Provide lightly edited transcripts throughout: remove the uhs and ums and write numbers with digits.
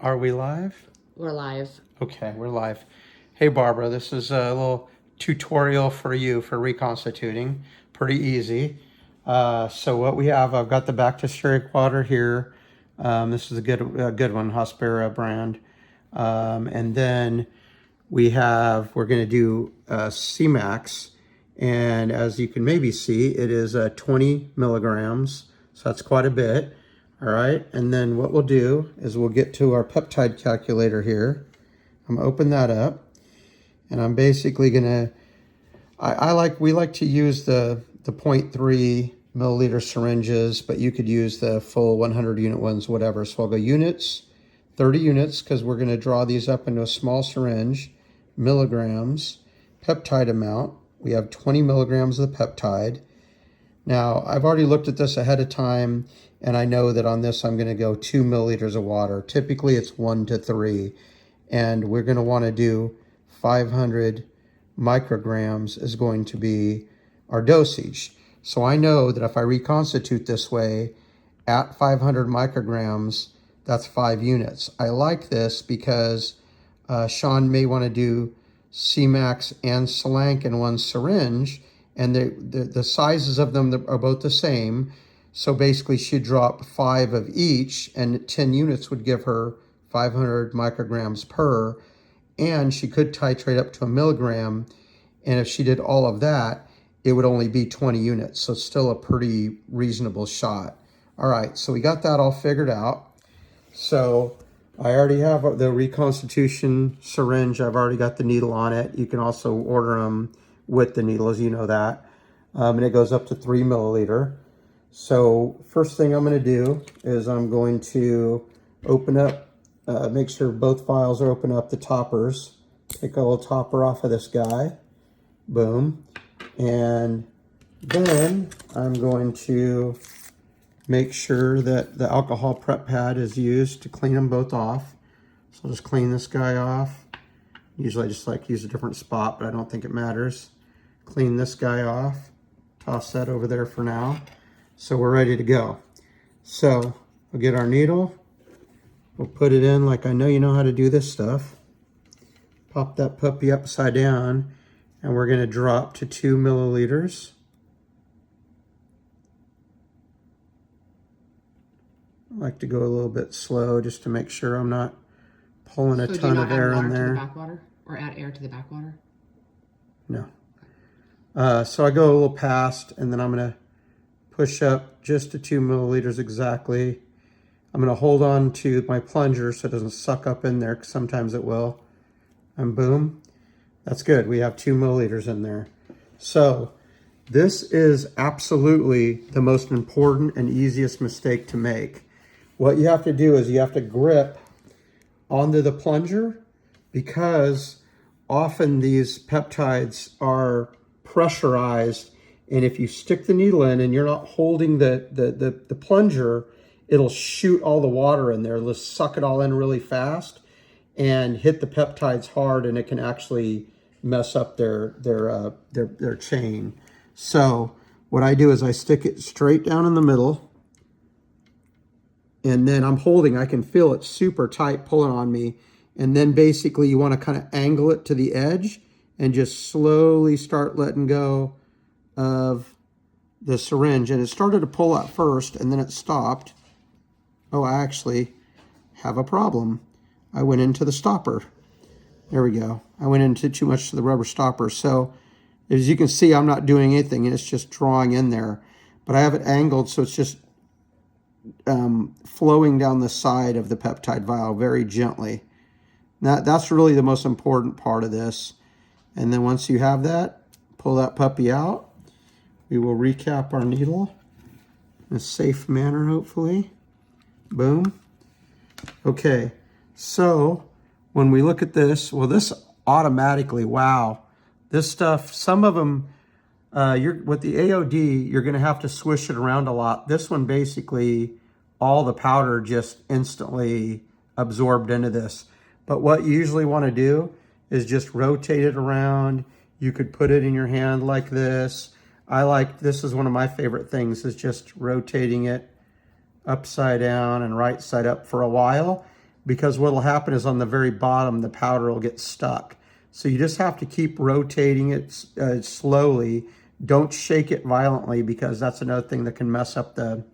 Are we live? We're live. Okay, we're live. Hey Barbara, this is a little tutorial for you for reconstituting. Pretty easy. So what we have, I've got the bacterial water here. This is a good one, Hospira brand. And then we're going to do C-Max. And as you can maybe see, it is 20 milligrams. So that's quite a bit. All right, and then what we'll do is we'll get to our peptide calculator here. I'm gonna open that up, and I'm basically gonna, we like to use the 0.3 milliliter syringes, but you could use the full 100 unit ones, whatever. So I'll go units, 30 units, because we're gonna draw these up into a small syringe, milligrams, peptide amount. We have 20 milligrams of the peptide. Now, I've already looked at this ahead of time, and I know that on this I'm going to go 2 milliliters of water. Typically, it's 1 to 3, and we're going to want to do 500 micrograms is going to be our dosage. So I know that if I reconstitute this way, at 500 micrograms, that's 5 units. I like this because Sean may want to do C-Max and Slank in one syringe, and the sizes of them are both the same. So basically she'd drop 5 of each, and 10 units would give her 500 micrograms per, and she could titrate up to 1 milligram. And if she did all of that, it would only be 20 units. So still a pretty reasonable shot. All right, so we got that all figured out. So I already have the reconstitution syringe. I've already got the needle on it. You can also order them with the needles, you know that. And it goes up to 3 milliliter. So first thing I'm going to do is I'm going to open up, make sure both files are open up, the toppers. Take a little topper off of this guy. Boom. And then I'm going to make sure that the alcohol prep pad is used to clean them both off. So I'll just clean this guy off. Usually I just like to use a different spot, but I don't think it matters. Clean this guy off. Toss that over there for now. So we're ready to go. So we'll get our needle. We'll put it in like I know you know how to do this stuff. Pop that puppy upside down, and we're going to drop to 2 milliliters. I like to go a little bit slow just to make sure I'm not pulling a ton of air in there. To the backwater, or add air to the backwater? No. So I go a little past, and then I'm going to push up just to 2 milliliters exactly. I'm going to hold on to my plunger so it doesn't suck up in there, because sometimes it will. And boom. That's good. We have 2 milliliters in there. So this is absolutely the most important and easiest mistake to make. What you have to do is you have to grip onto the plunger, because often these peptides are pressurized, and if you stick the needle in and you're not holding the plunger, it'll shoot all the water in there. It'll just suck it all in really fast and hit the peptides hard, and it can actually mess up their chain. So what I do is I stick it straight down in the middle, and then I'm holding, I can feel it super tight pulling on me. And then basically you want to kind of angle it to the edge and just slowly start letting go of the syringe. And it started to pull out first, and then it stopped. Oh, I actually have a problem. I went into the stopper. There we go. I went into too much to the rubber stopper. So as you can see, I'm not doing anything, and it's just drawing in there. But I have it angled so it's just flowing down the side of the peptide vial very gently. That's really the most important part of this. And then once you have that, pull that puppy out. We will recap our needle in a safe manner, hopefully. Boom. Okay, so when we look at this, well, this automatically, wow, this stuff, some of them, with the AOD, you're going to have to swish it around a lot. This one, basically, all the powder just instantly absorbed into this. But what you usually want to do is just rotate it around. You could put it in your hand like this. This is one of my favorite things, is just rotating it upside down and right side up for a while. because what will happen is on the very bottom, the powder will get stuck. So you just have to keep rotating it slowly. Don't shake it violently, because that's another thing that can mess up the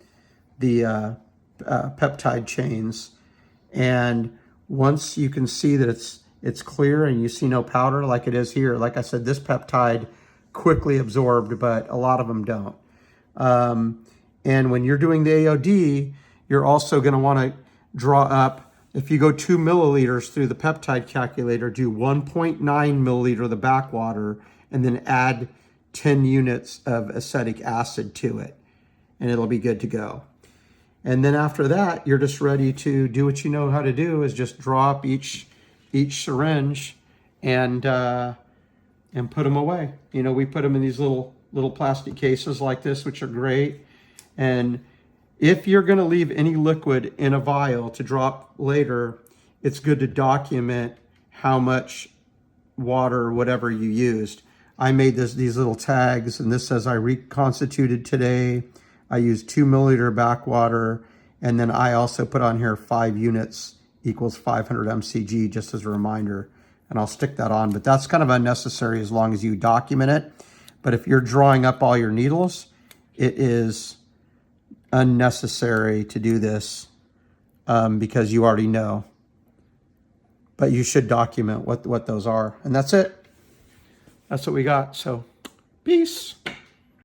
peptide chains. And once you can see that it's clear and you see no powder like it is here, like I said, this peptide quickly absorbed, but a lot of them don't. And when you're doing the AOD, you're also going to want to draw up, if you go 2 milliliters through the peptide calculator, do 1.9 milliliter of the backwater, and then add 10 units of acetic acid to it, and it'll be good to go. And then after that, you're just ready to do what you know how to do, is just draw up each syringe and put them away. You know, we put them in these little plastic cases like this, which are great. And if you're going to leave any liquid in a vial to drop later, it's good to document how much water or whatever you used. I made these little tags, and this says I reconstituted today. I used 2 milliliter backwater, and then I also put on here 5 units equals 500 mcg, just as a reminder. And I'll stick that on, but that's kind of unnecessary as long as you document it. But if you're drawing up all your needles, it is unnecessary to do this because you already know. But you should document what those are. And that's it. That's what we got. So, peace.